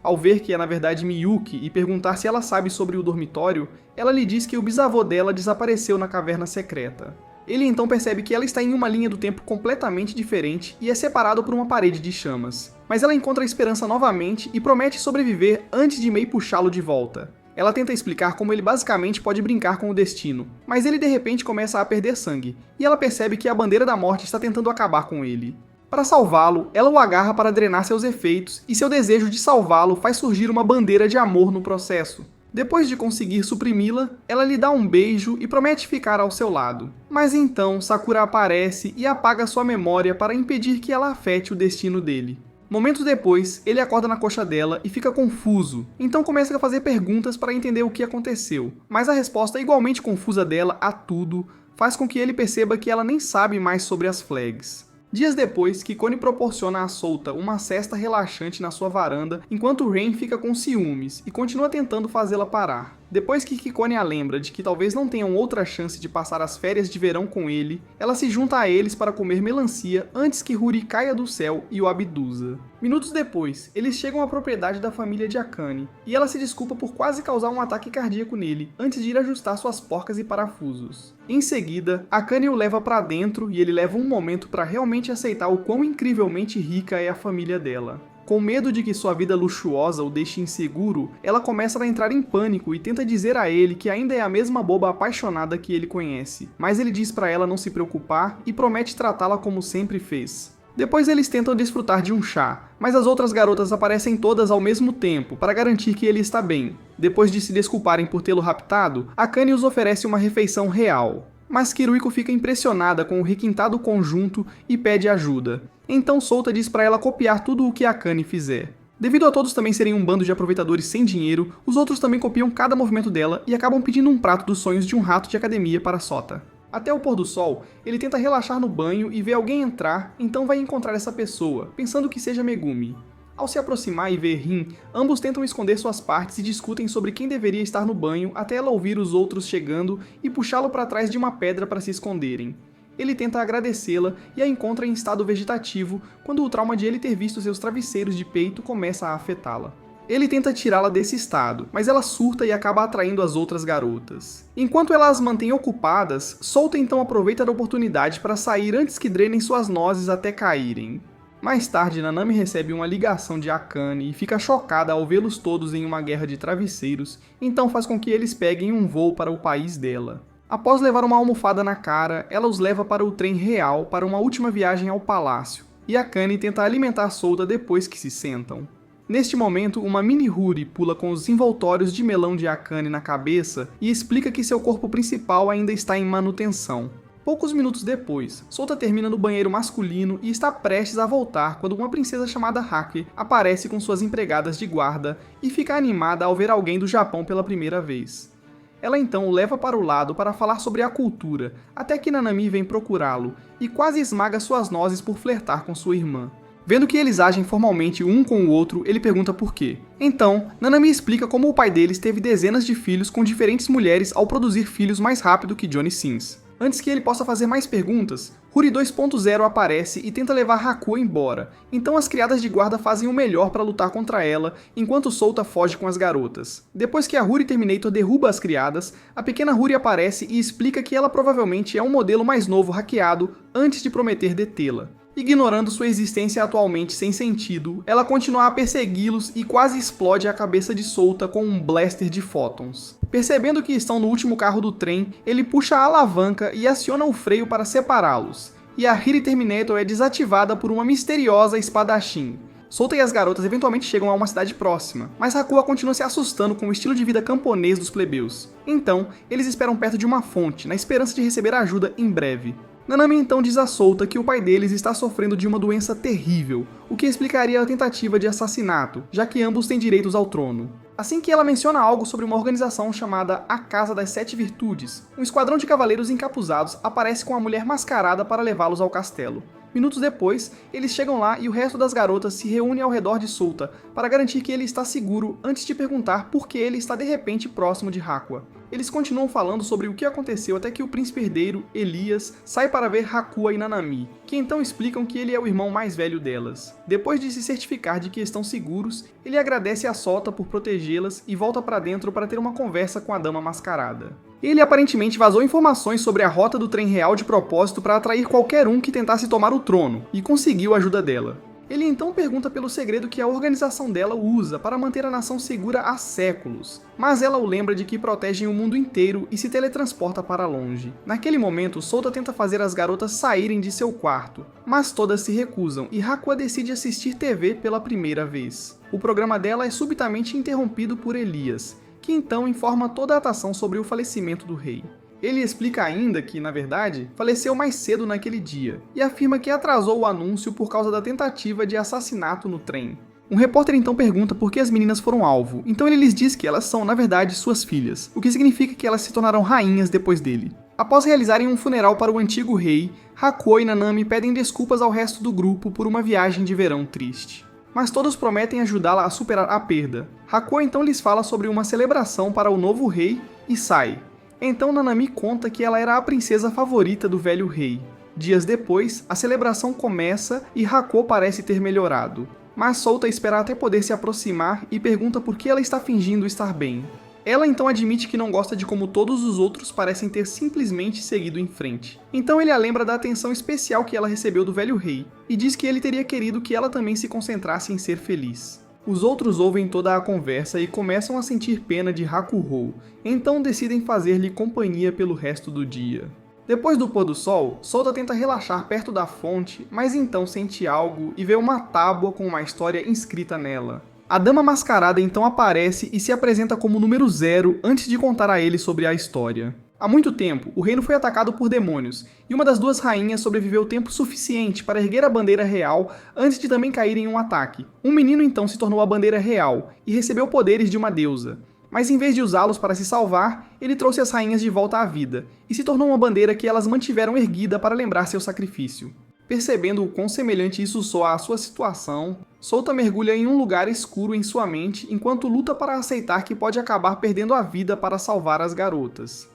Ao ver que é na verdade Miyuki e perguntar se ela sabe sobre o dormitório, ela lhe diz que o bisavô dela desapareceu na caverna secreta. Ele então percebe que ela está em uma linha do tempo completamente diferente e é separado por uma parede de chamas. Mas ela encontra a esperança novamente e promete sobreviver antes de Mei puxá-lo de volta. Ela tenta explicar como ele basicamente pode brincar com o destino, mas ele de repente começa a perder sangue, e ela percebe que a bandeira da morte está tentando acabar com ele. Para salvá-lo, ela o agarra para drenar seus efeitos, e seu desejo de salvá-lo faz surgir uma bandeira de amor no processo. Depois de conseguir suprimi-la, ela lhe dá um beijo e promete ficar ao seu lado. Mas então Sakura aparece e apaga sua memória para impedir que ela afete o destino dele. Momentos depois, ele acorda na coxa dela e fica confuso, então começa a fazer perguntas para entender o que aconteceu. Mas a resposta igualmente confusa dela a tudo faz com que ele perceba que ela nem sabe mais sobre as flags. Dias depois, Kikone proporciona a Sota uma cesta relaxante na sua varanda, enquanto Ren fica com ciúmes e continua tentando fazê-la parar. Depois que Kikone a lembra de que talvez não tenham outra chance de passar as férias de verão com ele, ela se junta a eles para comer melancia antes que Huri caia do céu e o abduza. Minutos depois, eles chegam à propriedade da família de Akane, e ela se desculpa por quase causar um ataque cardíaco nele, antes de ir ajustar suas porcas e parafusos. Em seguida, Akane o leva para dentro e ele leva um momento para realmente aceitar o quão incrivelmente rica é a família dela. Com medo de que sua vida luxuosa o deixe inseguro, ela começa a entrar em pânico e tenta dizer a ele que ainda é a mesma boba apaixonada que ele conhece, mas ele diz para ela não se preocupar e promete tratá-la como sempre fez. Depois eles tentam desfrutar de um chá, mas as outras garotas aparecem todas ao mesmo tempo para garantir que ele está bem. Depois de se desculparem por tê-lo raptado, Akane os oferece uma refeição real. Mas Kiruiko fica impressionada com o requintado conjunto e pede ajuda. Então Sota diz para ela copiar tudo o que Akane fizer. Devido a todos também serem um bando de aproveitadores sem dinheiro, os outros também copiam cada movimento dela e acabam pedindo um prato dos sonhos de um rato de academia para Sota. Até o pôr do sol, ele tenta relaxar no banho e vê alguém entrar, então vai encontrar essa pessoa, pensando que seja Megumi. Ao se aproximar e ver Rin, ambos tentam esconder suas partes e discutem sobre quem deveria estar no banho até ela ouvir os outros chegando e puxá-lo para trás de uma pedra para se esconderem. Ele tenta agradecê-la e a encontra em estado vegetativo quando o trauma de ele ter visto seus travesseiros de peito começa a afetá-la. Ele tenta tirá-la desse estado, mas ela surta e acaba atraindo as outras garotas. Enquanto ela as mantém ocupadas, Sota então aproveita da oportunidade para sair antes que drenem suas nozes até caírem. Mais tarde, Nanami recebe uma ligação de Akane e fica chocada ao vê-los todos em uma guerra de travesseiros, então faz com que eles peguem um voo para o país dela. Após levar uma almofada na cara, ela os leva para o trem real para uma última viagem ao palácio, e Akane tenta alimentar Sota depois que se sentam. Neste momento, uma mini Huri pula com os envoltórios de melão de Akane na cabeça e explica que seu corpo principal ainda está em manutenção. Poucos minutos depois, Sota termina no banheiro masculino e está prestes a voltar quando uma princesa chamada Hake aparece com suas empregadas de guarda e fica animada ao ver alguém do Japão pela primeira vez. Ela então o leva para o lado para falar sobre a cultura, até que Nanami vem procurá-lo e quase esmaga suas nozes por flertar com sua irmã. Vendo que eles agem formalmente um com o outro, ele pergunta por quê. Então, Nanami explica como o pai deles teve dezenas de filhos com diferentes mulheres ao produzir filhos mais rápido que Johnny Sins. Antes que ele possa fazer mais perguntas, Huri 2.0 aparece e tenta levar Haku embora, então as criadas de guarda fazem o melhor para lutar contra ela, enquanto Sota foge com as garotas. Depois que a Huri Terminator derruba as criadas, a pequena Huri aparece e explica que ela provavelmente é um modelo mais novo hackeado antes de prometer detê-la. Ignorando sua existência atualmente sem sentido, ela continua a persegui-los e quase explode a cabeça de Sota com um blaster de fótons. Percebendo que estão no último carro do trem, ele puxa a alavanca e aciona o freio para separá-los, e a Hiri Terminator é desativada por uma misteriosa espadachim. Souta e as garotas eventualmente chegam a uma cidade próxima, mas Hakuya continua se assustando com o estilo de vida camponês dos plebeus. Então, eles esperam perto de uma fonte, na esperança de receber ajuda em breve. Nanami então diz a Souta que o pai deles está sofrendo de uma doença terrível, o que explicaria a tentativa de assassinato, já que ambos têm direitos ao trono. Assim que ela menciona algo sobre uma organização chamada A Casa das Sete Virtudes, um esquadrão de cavaleiros encapuzados aparece com a mulher mascarada para levá-los ao castelo. Minutos depois, eles chegam lá e o resto das garotas se reúne ao redor de Souta para garantir que ele está seguro antes de perguntar por que ele está de repente próximo de Hakuya. Eles continuam falando sobre o que aconteceu até que o príncipe herdeiro, Elias, sai para ver Hakuya e Nanami, que então explicam que ele é o irmão mais velho delas. Depois de se certificar de que estão seguros, ele agradece a Souta por protegê-las e volta para dentro para ter uma conversa com a dama mascarada. Ele aparentemente vazou informações sobre a rota do trem real de propósito para atrair qualquer um que tentasse tomar o trono, e conseguiu a ajuda dela. Ele então pergunta pelo segredo que a organização dela usa para manter a nação segura há séculos, mas ela o lembra de que protegem o mundo inteiro e se teletransporta para longe. Naquele momento, Souta tenta fazer as garotas saírem de seu quarto, mas todas se recusam e Hakuya decide assistir TV pela primeira vez. O programa dela é subitamente interrompido por Elias, que então informa toda a atração sobre o falecimento do rei. Ele explica ainda que, na verdade, faleceu mais cedo naquele dia, e afirma que atrasou o anúncio por causa da tentativa de assassinato no trem. Um repórter então pergunta por que as meninas foram alvo, então ele lhes diz que elas são, na verdade, suas filhas, o que significa que elas se tornarão rainhas depois dele. Após realizarem um funeral para o antigo rei, Hakuya e Nanami pedem desculpas ao resto do grupo por uma viagem de verão triste. Mas todos prometem ajudá-la a superar a perda. Hakuya então lhes fala sobre uma celebração para o novo rei e sai. Então Nanami conta que ela era a princesa favorita do velho rei. Dias depois, a celebração começa e Hakuya parece ter melhorado. Mas Souta espera até poder se aproximar e pergunta por que ela está fingindo estar bem. Ela então admite que não gosta de como todos os outros parecem ter simplesmente seguido em frente. Então ele a lembra da atenção especial que ela recebeu do velho rei, e diz que ele teria querido que ela também se concentrasse em ser feliz. Os outros ouvem toda a conversa e começam a sentir pena de Hakuho, então decidem fazer-lhe companhia pelo resto do dia. Depois do pôr do sol, Souta tenta relaxar perto da fonte, mas então sente algo e vê uma tábua com uma história inscrita nela. A dama mascarada então aparece e se apresenta como número 0 antes de contar a ele sobre a história. Há muito tempo, o reino foi atacado por demônios, e uma das duas rainhas sobreviveu tempo suficiente para erguer a bandeira real antes de também cair em um ataque. Um menino então se tornou a bandeira real, e recebeu poderes de uma deusa. Mas em vez de usá-los para se salvar, ele trouxe as rainhas de volta à vida, e se tornou uma bandeira que elas mantiveram erguida para lembrar seu sacrifício. Percebendo o quão semelhante isso soa à sua situação, Souta mergulha em um lugar escuro em sua mente enquanto luta para aceitar que pode acabar perdendo a vida para salvar as garotas.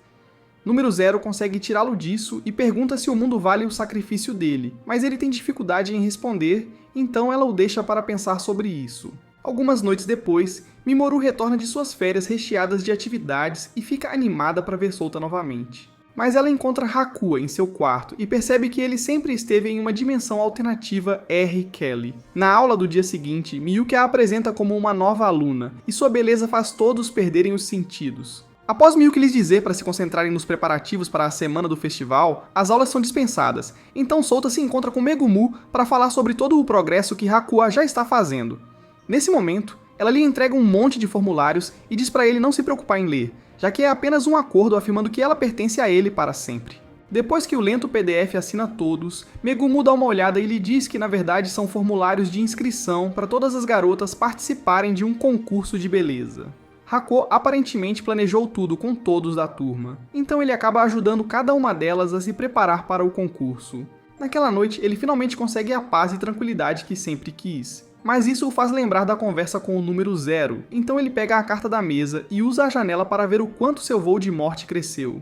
Número 0 consegue tirá-lo disso e pergunta se o mundo vale o sacrifício dele, mas ele tem dificuldade em responder, então ela o deixa para pensar sobre isso. Algumas noites depois, Mimoru retorna de suas férias recheadas de atividades e fica animada para ver Souta novamente. Mas ela encontra Hakuya em seu quarto e percebe que ele sempre esteve em uma dimensão alternativa R. Kelly. Na aula do dia seguinte, Miyuki a apresenta como uma nova aluna, e sua beleza faz todos perderem os sentidos. Após Miyuki lhes dizer para se concentrarem nos preparativos para a semana do festival, as aulas são dispensadas, então Souta se encontra com Megumu para falar sobre todo o progresso que Hakuya já está fazendo. Nesse momento, ela lhe entrega um monte de formulários e diz para ele não se preocupar em ler, já que é apenas um acordo afirmando que ela pertence a ele para sempre. Depois que o lento PDF assina todos, Megumu dá uma olhada e lhe diz que na verdade são formulários de inscrição para todas as garotas participarem de um concurso de beleza. Hakuya aparentemente planejou tudo com todos da turma, então ele acaba ajudando cada uma delas a se preparar para o concurso. Naquela noite, ele finalmente consegue a paz e tranquilidade que sempre quis, mas isso o faz lembrar da conversa com o número 0, então ele pega a carta da mesa e usa a janela para ver o quanto seu voo de morte cresceu.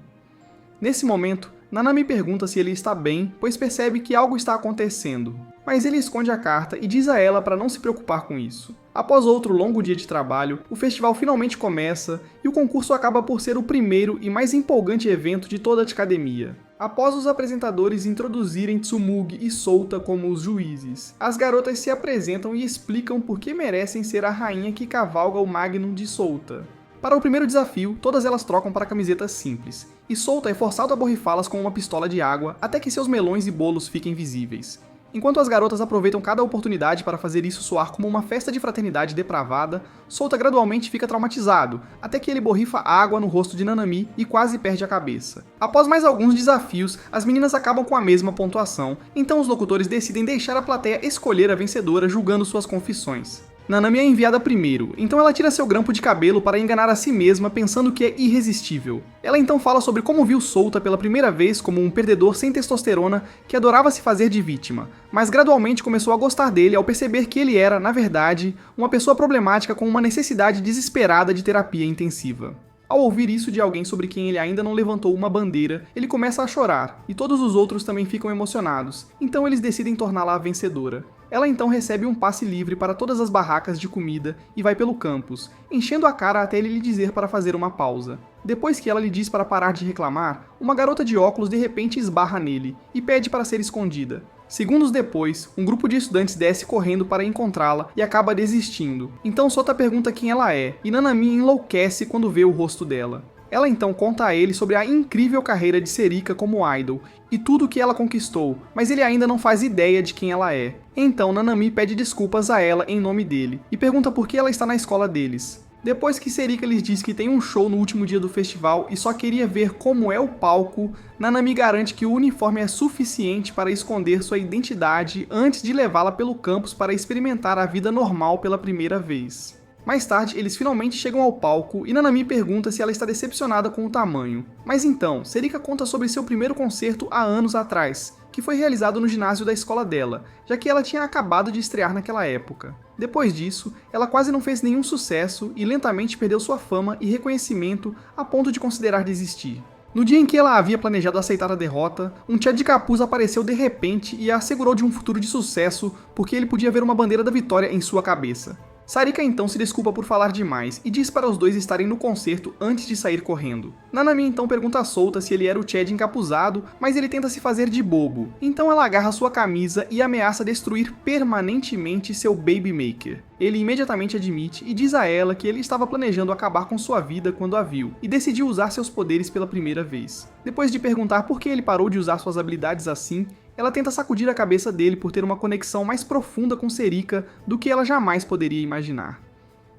Nesse momento, Nanami pergunta se ele está bem, pois percebe que algo está acontecendo, mas ele esconde a carta e diz a ela para não se preocupar com isso. Após outro longo dia de trabalho, o festival finalmente começa e o concurso acaba por ser o primeiro e mais empolgante evento de toda a academia. Após os apresentadores introduzirem Tsumugi e Souta como os juízes, as garotas se apresentam e explicam por que merecem ser a rainha que cavalga o Magnum de Souta. Para o primeiro desafio, todas elas trocam para camisetas simples, e Souta é forçado a borrifá-las com uma pistola de água até que seus melões e bolos fiquem visíveis. Enquanto as garotas aproveitam cada oportunidade para fazer isso soar como uma festa de fraternidade depravada, Souta gradualmente fica traumatizado, até que ele borrifa água no rosto de Nanami e quase perde a cabeça. Após mais alguns desafios, as meninas acabam com a mesma pontuação, então os locutores decidem deixar a plateia escolher a vencedora julgando suas confissões. Nanami é enviada primeiro, então ela tira seu grampo de cabelo para enganar a si mesma pensando que é irresistível. Ela então fala sobre como viu Souta pela primeira vez como um perdedor sem testosterona que adorava se fazer de vítima, mas gradualmente começou a gostar dele ao perceber que ele era, na verdade, uma pessoa problemática com uma necessidade desesperada de terapia intensiva. Ao ouvir isso de alguém sobre quem ele ainda não levantou uma bandeira, ele começa a chorar, e todos os outros também ficam emocionados, então eles decidem torná-la a vencedora. Ela então recebe um passe livre para todas as barracas de comida e vai pelo campus, enchendo a cara até ele lhe dizer para fazer uma pausa. Depois que ela lhe diz para parar de reclamar, uma garota de óculos de repente esbarra nele e pede para ser escondida. Segundos depois, um grupo de estudantes desce correndo para encontrá-la e acaba desistindo. Então Souta pergunta quem ela é, e Nanami enlouquece quando vê o rosto dela. Ela então conta a ele sobre a incrível carreira de Serika como idol e tudo o que ela conquistou, mas ele ainda não faz ideia de quem ela é. Então Nanami pede desculpas a ela em nome dele e pergunta por que ela está na escola deles. Depois que Serika lhes diz que tem um show no último dia do festival e só queria ver como é o palco, Nanami garante que o uniforme é suficiente para esconder sua identidade antes de levá-la pelo campus para experimentar a vida normal pela primeira vez. Mais tarde, eles finalmente chegam ao palco e Nanami pergunta se ela está decepcionada com o tamanho. Mas então, Serika conta sobre seu primeiro concerto há anos atrás, que foi realizado no ginásio da escola dela, já que ela tinha acabado de estrear naquela época. Depois disso, ela quase não fez nenhum sucesso e lentamente perdeu sua fama e reconhecimento a ponto de considerar desistir. No dia em que ela havia planejado aceitar a derrota, um Chad de capuz apareceu de repente e a assegurou de um futuro de sucesso porque ele podia ver uma bandeira da vitória em sua cabeça. Sarika então se desculpa por falar demais e diz para os dois estarem no concerto antes de sair correndo. Nanami então pergunta a Souta se ele era o Chad encapuzado, mas ele tenta se fazer de bobo. Então ela agarra sua camisa e ameaça destruir permanentemente seu Baby Maker. Ele imediatamente admite e diz a ela que ele estava planejando acabar com sua vida quando a viu, e decidiu usar seus poderes pela primeira vez. Depois de perguntar por que ele parou de usar suas habilidades assim, ela tenta sacudir a cabeça dele por ter uma conexão mais profunda com Serika do que ela jamais poderia imaginar.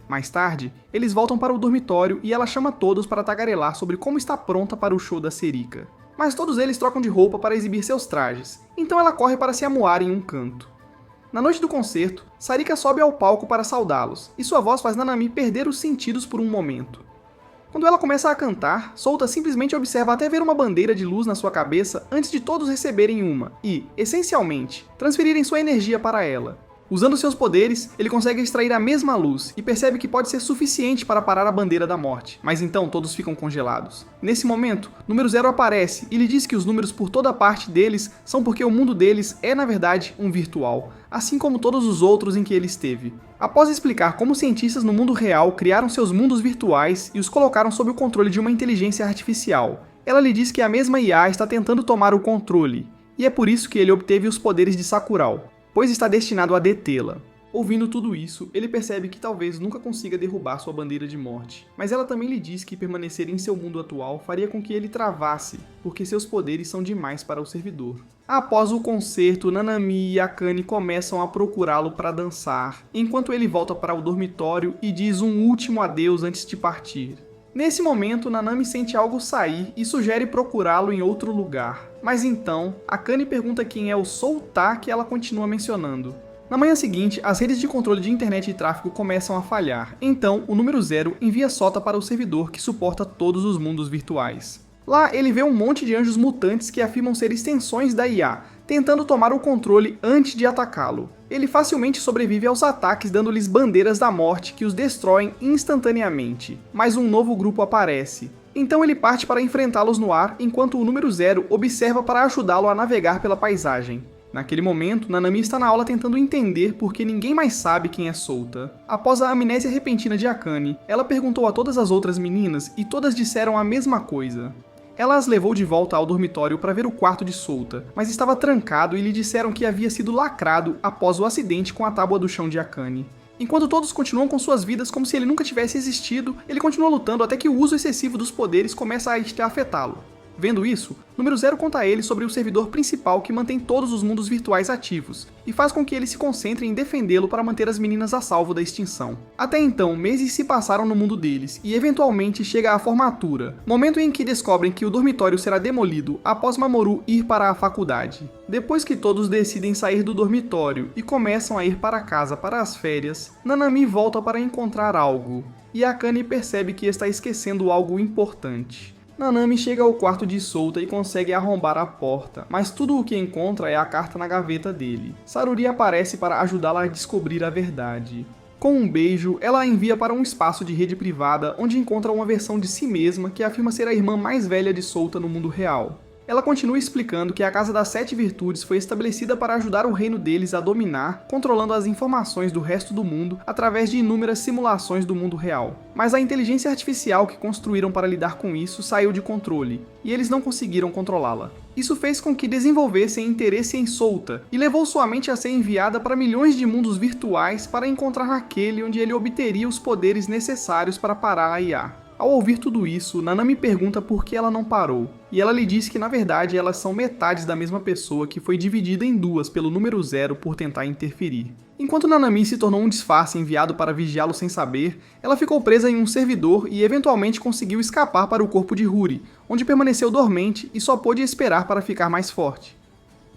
Mais tarde, eles voltam para o dormitório e ela chama todos para tagarelar sobre como está pronta para o show da Serika. Mas todos eles trocam de roupa para exibir seus trajes, então ela corre para se amuar em um canto. Na noite do concerto, Sarika sobe ao palco para saudá-los, e sua voz faz Nanami perder os sentidos por um momento. Quando ela começa a cantar, Souta simplesmente observa até ver uma bandeira de luz na sua cabeça antes de todos receberem uma e, essencialmente, transferirem sua energia para ela. Usando seus poderes, ele consegue extrair a mesma luz e percebe que pode ser suficiente para parar a bandeira da morte, mas então todos ficam congelados. Nesse momento, número 0 aparece e lhe diz que os números por toda parte deles são porque o mundo deles é na verdade um virtual, assim como todos os outros em que ele esteve. Após explicar como cientistas no mundo real criaram seus mundos virtuais e os colocaram sob o controle de uma inteligência artificial, ela lhe diz que a mesma IA está tentando tomar o controle, e é por isso que ele obteve os poderes de Sakural, pois está destinado a detê-la. Ouvindo tudo isso, ele percebe que talvez nunca consiga derrubar sua bandeira de morte, mas ela também lhe diz que permanecer em seu mundo atual faria com que ele travasse, porque seus poderes são demais para o servidor. Após o concerto, Nanami e Akane começam a procurá-lo para dançar, enquanto ele volta para o dormitório e diz um último adeus antes de partir. Nesse momento, Nanami sente algo sair e sugere procurá-lo em outro lugar. Mas então, Akane pergunta quem é o Souta que ela continua mencionando. Na manhã seguinte, as redes de controle de internet e tráfego começam a falhar. Então, o número 0 envia Souta para o servidor que suporta todos os mundos virtuais. Lá, ele vê um monte de anjos mutantes que afirmam ser extensões da IA, tentando tomar o controle antes de atacá-lo. Ele facilmente sobrevive aos ataques dando-lhes bandeiras da morte que os destroem instantaneamente, mas um novo grupo aparece. Então ele parte para enfrentá-los no ar, enquanto o número 0 observa para ajudá-lo a navegar pela paisagem. Naquele momento, Nanami está na aula tentando entender por que ninguém mais sabe quem é Souta. Após a amnésia repentina de Akane, ela perguntou a todas as outras meninas e todas disseram a mesma coisa. Ela as levou de volta ao dormitório para ver o quarto de Souta, mas estava trancado e lhe disseram que havia sido lacrado após o acidente com a tábua do chão de Akane. Enquanto todos continuam com suas vidas como se ele nunca tivesse existido, ele continua lutando até que o uso excessivo dos poderes começa a afetá-lo. Vendo isso, Número 0 conta a ele sobre o servidor principal que mantém todos os mundos virtuais ativos, e faz com que ele se concentre em defendê-lo para manter as meninas a salvo da extinção. Até então, meses se passaram no mundo deles, e eventualmente chega a formatura, momento em que descobrem que o dormitório será demolido após Mamoru ir para a faculdade. Depois que todos decidem sair do dormitório e começam a ir para casa para as férias, Nanami volta para encontrar algo, e Akane percebe que está esquecendo algo importante. Nanami chega ao quarto de Souta e consegue arrombar a porta, mas tudo o que encontra é a carta na gaveta dele. Saruri aparece para ajudá-la a descobrir a verdade. Com um beijo, ela a envia para um espaço de rede privada onde encontra uma versão de si mesma que afirma ser a irmã mais velha de Souta no mundo real. Ela continua explicando que a Casa das Sete Virtudes foi estabelecida para ajudar o reino deles a dominar, controlando as informações do resto do mundo através de inúmeras simulações do mundo real. Mas a inteligência artificial que construíram para lidar com isso saiu de controle, e eles não conseguiram controlá-la. Isso fez com que desenvolvessem interesse em Souta, e levou sua mente a ser enviada para milhões de mundos virtuais para encontrar aquele onde ele obteria os poderes necessários para parar a IA. Ao ouvir tudo isso, Nanami pergunta por que ela não parou, e ela lhe diz que na verdade elas são metades da mesma pessoa que foi dividida em duas pelo Número 0 por tentar interferir. Enquanto Nanami se tornou um disfarce enviado para vigiá-lo sem saber, ela ficou presa em um servidor e eventualmente conseguiu escapar para o corpo de Huri, onde permaneceu dormente e só pôde esperar para ficar mais forte.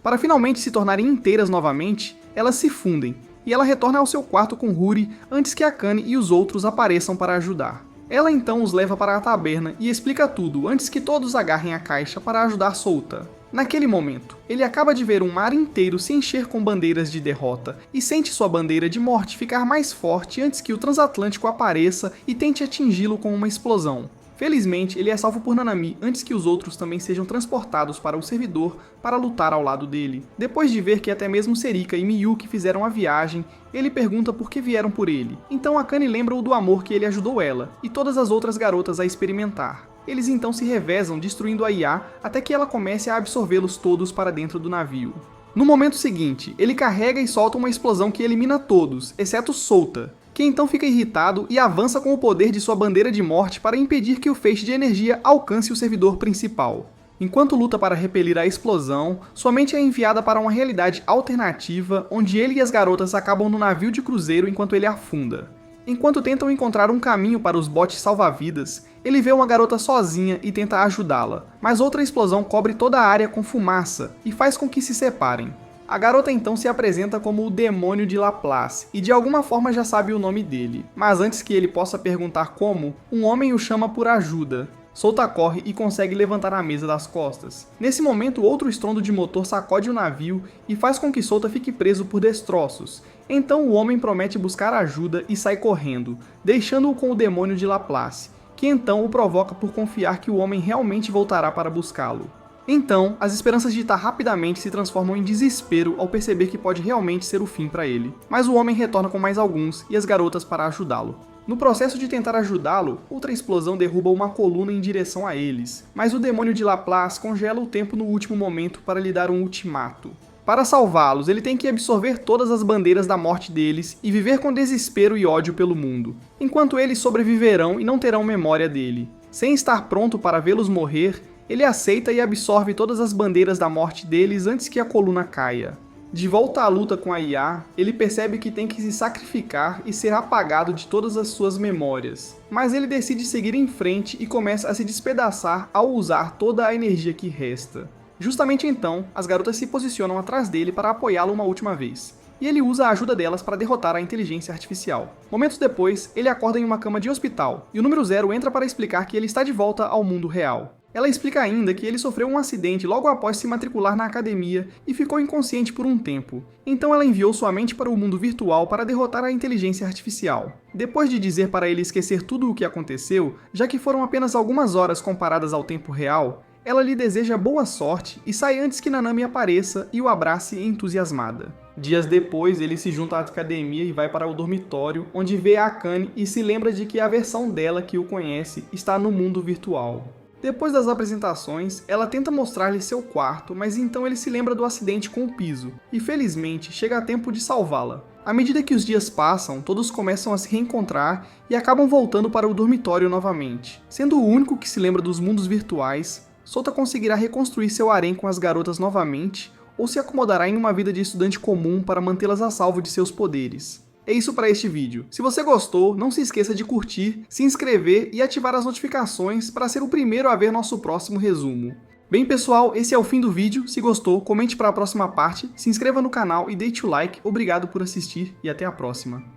Para finalmente se tornarem inteiras novamente, elas se fundem, e ela retorna ao seu quarto com Huri antes que Akane e os outros apareçam para ajudar. Ela então os leva para a taberna e explica tudo antes que todos agarrem a caixa para ajudar Souta. Naquele momento, ele acaba de ver um mar inteiro se encher com bandeiras de derrota e sente sua bandeira de morte ficar mais forte antes que o transatlântico apareça e tente atingi-lo com uma explosão. Felizmente, ele é salvo por Nanami antes que os outros também sejam transportados para o servidor para lutar ao lado dele. Depois de ver que até mesmo Serika e Miyuki fizeram a viagem, ele pergunta por que vieram por ele. Então Akane lembra-o do amor que ele ajudou ela e todas as outras garotas a experimentar. Eles então se revezam destruindo a IA até que ela comece a absorvê-los todos para dentro do navio. No momento seguinte, ele carrega e solta uma explosão que elimina todos, exceto Souta, que então fica irritado e avança com o poder de sua bandeira de morte para impedir que o feixe de energia alcance o servidor principal. Enquanto luta para repelir a explosão, sua mente é enviada para uma realidade alternativa onde ele e as garotas acabam no navio de cruzeiro enquanto ele afunda. Enquanto tentam encontrar um caminho para os botes salva-vidas, ele vê uma garota sozinha e tenta ajudá-la, mas outra explosão cobre toda a área com fumaça e faz com que se separem. A garota então se apresenta como o demônio de Laplace e de alguma forma já sabe o nome dele, mas antes que ele possa perguntar como, um homem o chama por ajuda. Souta corre e consegue levantar a mesa das costas. Nesse momento, outro estrondo de motor sacode o navio e faz com que Souta fique preso por destroços. Então o homem promete buscar ajuda e sai correndo, deixando-o com o demônio de Laplace, que então o provoca por confiar que o homem realmente voltará para buscá-lo. Então, as esperanças de Ita rapidamente se transformam em desespero ao perceber que pode realmente ser o fim para ele. Mas o homem retorna com mais alguns e as garotas para ajudá-lo. No processo de tentar ajudá-lo, outra explosão derruba uma coluna em direção a eles, mas o demônio de Laplace congela o tempo no último momento para lhe dar um ultimato. Para salvá-los, ele tem que absorver todas as bandeiras da morte deles e viver com desespero e ódio pelo mundo, enquanto eles sobreviverão e não terão memória dele. Sem estar pronto para vê-los morrer, ele aceita e absorve todas as bandeiras da morte deles antes que a coluna caia. De volta à luta com a IA, ele percebe que tem que se sacrificar e ser apagado de todas as suas memórias. Mas ele decide seguir em frente e começa a se despedaçar ao usar toda a energia que resta. Justamente então, as garotas se posicionam atrás dele para apoiá-lo uma última vez. E ele usa a ajuda delas para derrotar a inteligência artificial. Momentos depois, ele acorda em uma cama de hospital, e o Número 0 entra para explicar que ele está de volta ao mundo real. Ela explica ainda que ele sofreu um acidente logo após se matricular na academia e ficou inconsciente por um tempo. Então ela enviou sua mente para o mundo virtual para derrotar a inteligência artificial. Depois de dizer para ele esquecer tudo o que aconteceu, já que foram apenas algumas horas comparadas ao tempo real, ela lhe deseja boa sorte e sai antes que Nanami apareça e o abrace entusiasmada. Dias depois, ele se junta à academia e vai para o dormitório, onde vê a Akane e se lembra de que a versão dela que o conhece está no mundo virtual. Depois das apresentações, ela tenta mostrar-lhe seu quarto, mas então ele se lembra do acidente com o piso, e felizmente chega a tempo de salvá-la. À medida que os dias passam, todos começam a se reencontrar e acabam voltando para o dormitório novamente. Sendo o único que se lembra dos mundos virtuais, Sota conseguirá reconstruir seu harém com as garotas novamente, ou se acomodará em uma vida de estudante comum para mantê-las a salvo de seus poderes. É isso para este vídeo. Se você gostou, não se esqueça de curtir, se inscrever e ativar as notificações para ser o primeiro a ver nosso próximo resumo. Bem pessoal, esse é o fim do vídeo. Se gostou, comente para a próxima parte, se inscreva no canal e deixe o like. Obrigado por assistir e até a próxima.